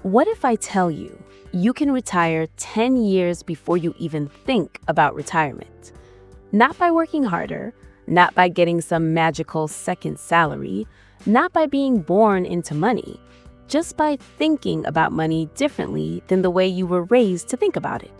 What if I tell you you can retire 10 years before you even think about retirement? Not by working harder, not by getting some magical second salary, not by being born into money, just by thinking about money differently than the way you were raised to think about it.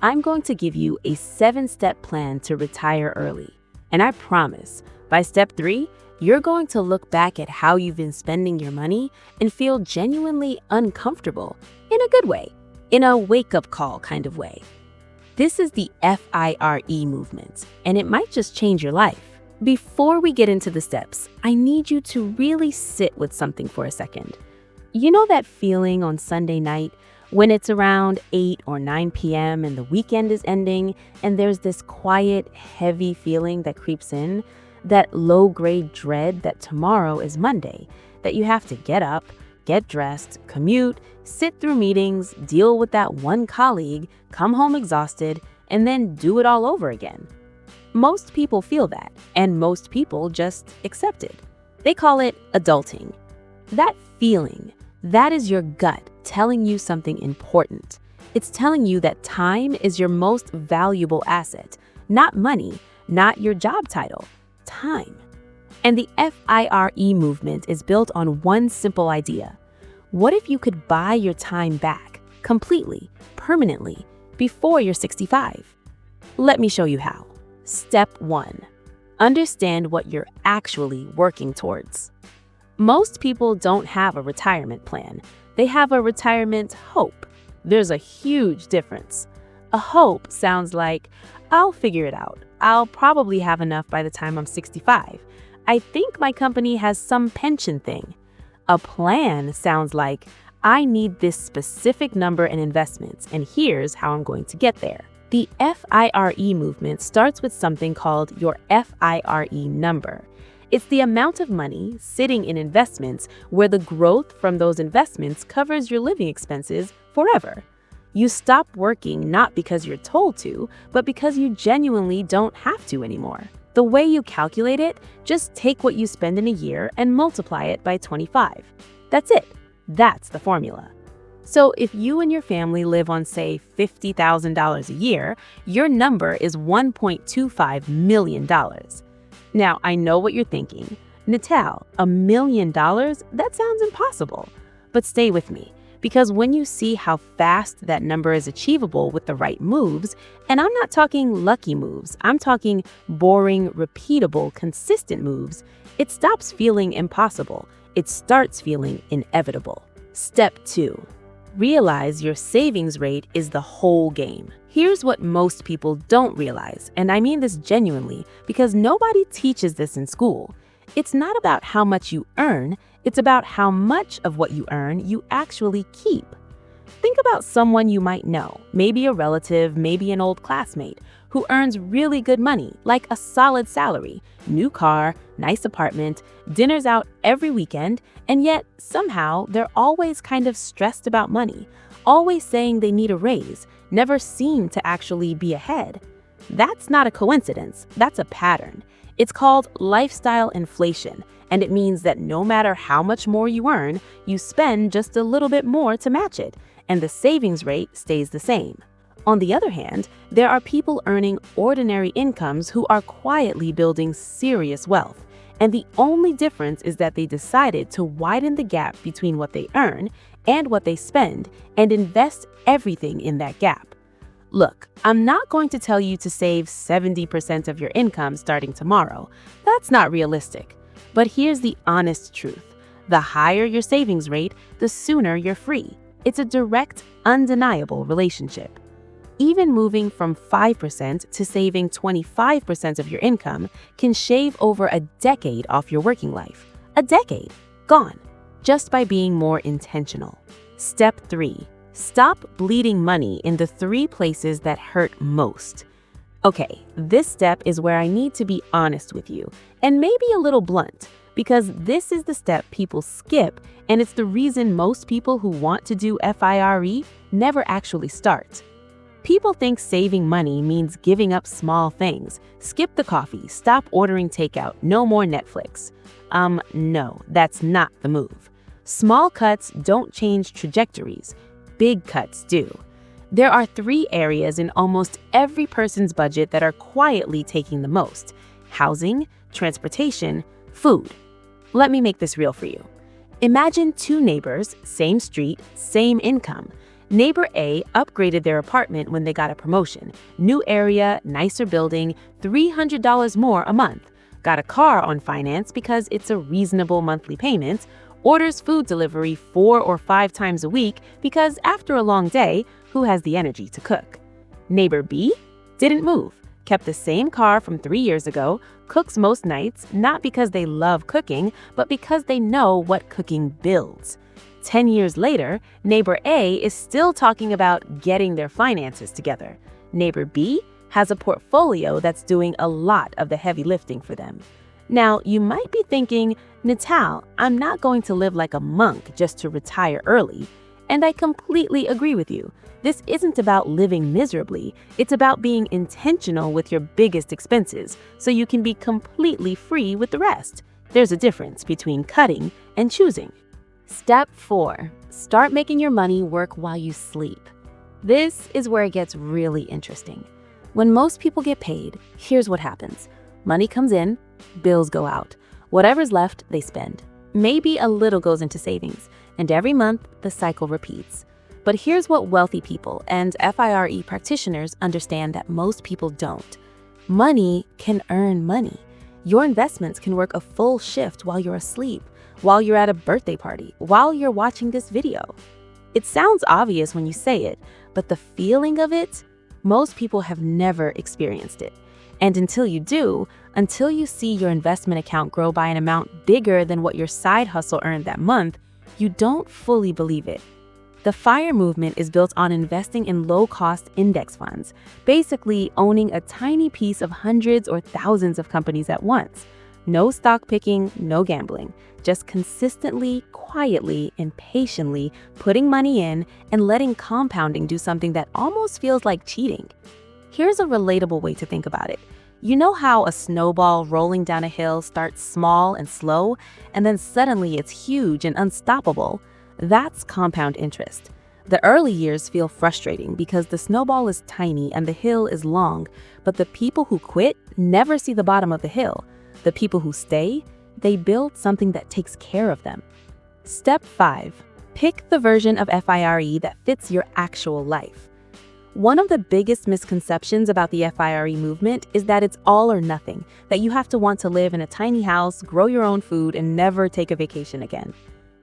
I'm going to give you a 7-step plan to retire early. And I promise, by step 3, you're going to look back at how you've been spending your money and feel genuinely uncomfortable in a good way, in a wake-up call kind of way. This is the FIRE movement, and it might just change your life. Before we get into the steps, I need you to really sit with something for a second. You know that feeling on Sunday night when it's around 8 or 9 p.m. and the weekend is ending, and there's this quiet, heavy feeling that creeps in? That low-grade dread that tomorrow is Monday, that you have to get up, get dressed, commute, sit through meetings, deal with that one colleague, come home exhausted, and then do it all over again. Most people feel that, and most people just accept it. They call it adulting. That feeling, that is your gut telling you something important. It's telling you that time is your most valuable asset, not money, not your job title. Time. And the FIRE movement is built on one simple idea. What if you could buy your time back, completely, permanently, before you're 65? Let me show you how. Step 1. Understand what you're actually working towards. Most people don't have a retirement plan. They have a retirement hope. There's a huge difference. A hope sounds like, I'll figure it out. I'll probably have enough by the time I'm 65. I think my company has some pension thing. A plan sounds like, I need this specific number in investments, and here's how I'm going to get there. The FIRE movement starts with something called your FIRE number. It's the amount of money sitting in investments where the growth from those investments covers your living expenses forever. You stop working not because you're told to, but because you genuinely don't have to anymore. The way you calculate it, just take what you spend in a year and multiply it by 25. That's it. That's the formula. So if you and your family live on, say, $50,000 a year, your number is $1.25 million. Now, I know what you're thinking. Natal, $1 million? That sounds impossible. But stay with me. Because when you see how fast that number is achievable with the right moves, and I'm not talking lucky moves, I'm talking boring, repeatable, consistent moves, it stops feeling impossible. It starts feeling inevitable. Step 2. Realize your savings rate is the whole game. Here's what most people don't realize, and I mean this genuinely, because nobody teaches this in school. It's not about how much you earn, it's about how much of what you earn you actually keep. Think about someone you might know, maybe a relative, maybe an old classmate, who earns really good money, like a solid salary, new car, nice apartment, dinners out every weekend, and yet somehow they're always kind of stressed about money, always saying they need a raise, never seem to actually be ahead. That's not a coincidence, that's a pattern. It's called lifestyle inflation, and it means that no matter how much more you earn, you spend just a little bit more to match it, and the savings rate stays the same. On the other hand, there are people earning ordinary incomes who are quietly building serious wealth, and the only difference is that they decided to widen the gap between what they earn and what they spend and invest everything in that gap. Look, I'm not going to tell you to save 70% of your income starting tomorrow. That's not realistic. But here's the honest truth. The higher your savings rate, the sooner you're free. It's a direct, undeniable relationship. Even moving from 5% to saving 25% of your income can shave over a decade off your working life. A decade. Gone. Just by being more intentional. Step 3. Stop bleeding money in the 3 places that hurt most. Okay, this step is where I need to be honest with you, and maybe a little blunt, because this is the step people skip, and it's the reason most people who want to do FIRE never actually start. People think saving money means giving up small things. Skip the coffee, stop ordering takeout, no more Netflix. No, that's not the move. Small cuts don't change trajectories. Big cuts do. There are 3 areas in almost every person's budget that are quietly taking the most: housing, transportation, food. Let me make this real for you. Imagine 2 neighbors, same street, same income. Neighbor A upgraded their apartment when they got a promotion. New area, nicer building, $300 more a month. Got a car on finance because it's a reasonable monthly payment. Orders food delivery 4 or 5 times a week because after a long day, who has the energy to cook? Neighbor B didn't move, kept the same car from 3 years ago, cooks most nights, not because they love cooking, but because they know what cooking builds. 10 years later, neighbor A is still talking about getting their finances together. Neighbor B has a portfolio that's doing a lot of the heavy lifting for them. Now, you might be thinking, Natal, I'm not going to live like a monk just to retire early. And I completely agree with you. This isn't about living miserably. It's about being intentional with your biggest expenses so you can be completely free with the rest. There's a difference between cutting and choosing. Step 4. Start making your money work while you sleep. This is where it gets really interesting. When most people get paid, here's what happens. Money comes in, bills go out. Whatever's left, they spend. Maybe a little goes into savings, and every month, the cycle repeats. But here's what wealthy people and FIRE practitioners understand that most people don't. Money can earn money. Your investments can work a full shift while you're asleep, while you're at a birthday party, while you're watching this video. It sounds obvious when you say it, but the feeling of it, most people have never experienced it. And until you do, until you see your investment account grow by an amount bigger than what your side hustle earned that month, you don't fully believe it. The FIRE movement is built on investing in low-cost index funds, basically owning a tiny piece of hundreds or thousands of companies at once. No stock picking, no gambling, just consistently, quietly, and patiently putting money in and letting compounding do something that almost feels like cheating. Here's a relatable way to think about it. You know how a snowball rolling down a hill starts small and slow, and then suddenly it's huge and unstoppable? That's compound interest. The early years feel frustrating because the snowball is tiny and the hill is long, but the people who quit never see the bottom of the hill. The people who stay, they build something that takes care of them. Step 5. Pick the version of FIRE that fits your actual life. One of the biggest misconceptions about the FIRE movement is that it's all or nothing, that you have to want to live in a tiny house, grow your own food, and never take a vacation again.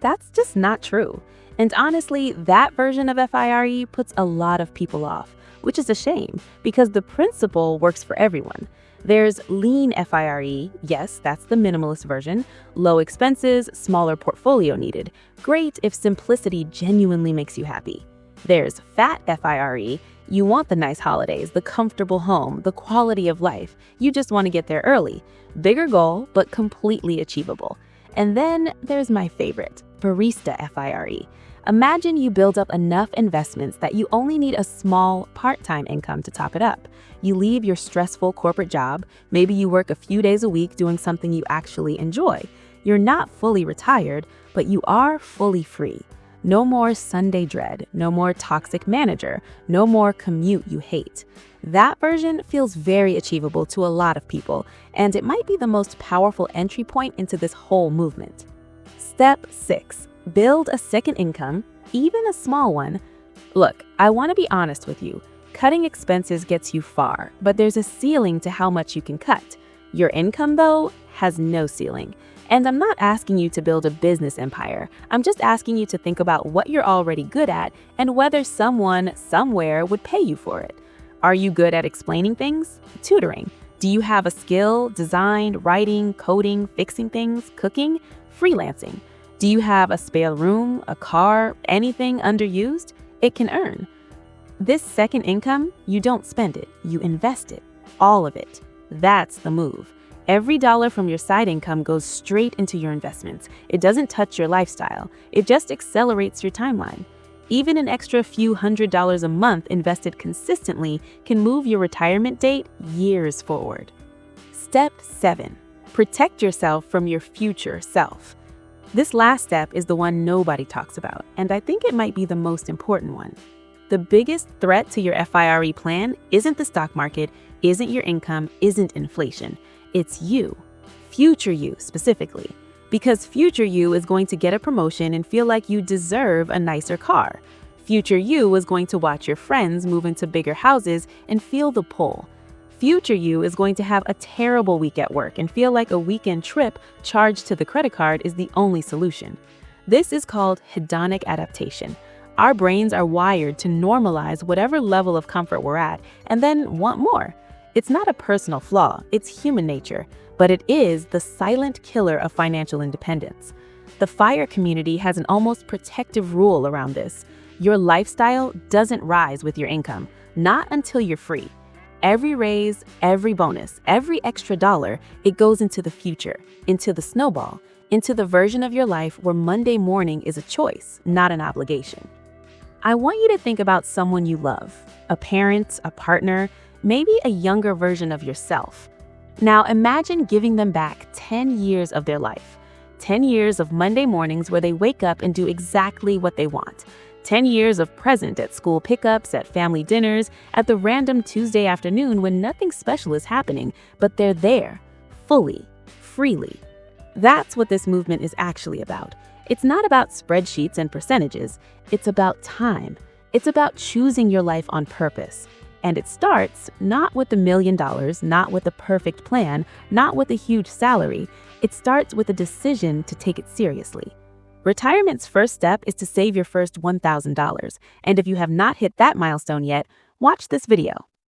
That's just not true. And honestly, that version of FIRE puts a lot of people off, which is a shame because the principle works for everyone. There's lean FIRE, yes, that's the minimalist version, low expenses, smaller portfolio needed. Great if simplicity genuinely makes you happy. There's fat FIRE, you want the nice holidays, the comfortable home, the quality of life. You just want to get there early. Bigger goal, but completely achievable. And then there's my favorite, barista FIRE. Imagine you build up enough investments that you only need a small part-time income to top it up. You leave your stressful corporate job, maybe you work a few days a week doing something you actually enjoy. You're not fully retired, but you are fully free. No more Sunday dread, no more toxic manager, no more commute you hate. That version feels very achievable to a lot of people, and it might be the most powerful entry point into this whole movement. Step 6. Build a second income, even a small one. Look, I want to be honest with you. Cutting expenses gets you far, but there's a ceiling to how much you can cut. Your income, though, has no ceiling. And I'm not asking you to build a business empire. I'm just asking you to think about what you're already good at and whether someone, somewhere would pay you for it. Are you good at explaining things? Tutoring. Do you have a skill, design, writing, coding, fixing things, cooking, freelancing? Do you have a spare room, a car, anything underused? It can earn. This second income, you don't spend it, you invest it, all of it. That's the move. Every dollar from your side income goes straight into your investments. It doesn't touch your lifestyle. It just accelerates your timeline. Even an extra few $100s a month invested consistently can move your retirement date years forward. Step 7. Protect yourself from your future self. This last step is the one nobody talks about, and I think it might be the most important one. The biggest threat to your FIRE plan isn't the stock market, isn't your income, isn't inflation. It's you. Future you, specifically. Because future you is going to get a promotion and feel like you deserve a nicer car. Future you is going to watch your friends move into bigger houses and feel the pull. Future you is going to have a terrible week at work and feel like a weekend trip charged to the credit card is the only solution. This is called hedonic adaptation. Our brains are wired to normalize whatever level of comfort we're at and then want more. It's not a personal flaw, it's human nature, but it is the silent killer of financial independence. The FIRE community has an almost protective rule around this. Your lifestyle doesn't rise with your income, not until you're free. Every raise, every bonus, every extra dollar, it goes into the future, into the snowball, into the version of your life where Monday morning is a choice, not an obligation. I want you to think about someone you love, a parent, a partner, maybe a younger version of yourself. Now imagine giving them back 10 years of their life, 10 years of Monday mornings where they wake up and do exactly what they want. 10 years of present at school pickups, at family dinners, at the random Tuesday afternoon when nothing special is happening, but they're there, fully, freely. That's what this movement is actually about. It's not about spreadsheets and percentages. It's about time. It's about choosing your life on purpose. And it starts not with $1 million, not with a perfect plan, not with a huge salary. It starts with a decision to take it seriously. Retirement's first step is to save your first $1,000. And if you have not hit that milestone yet, watch this video.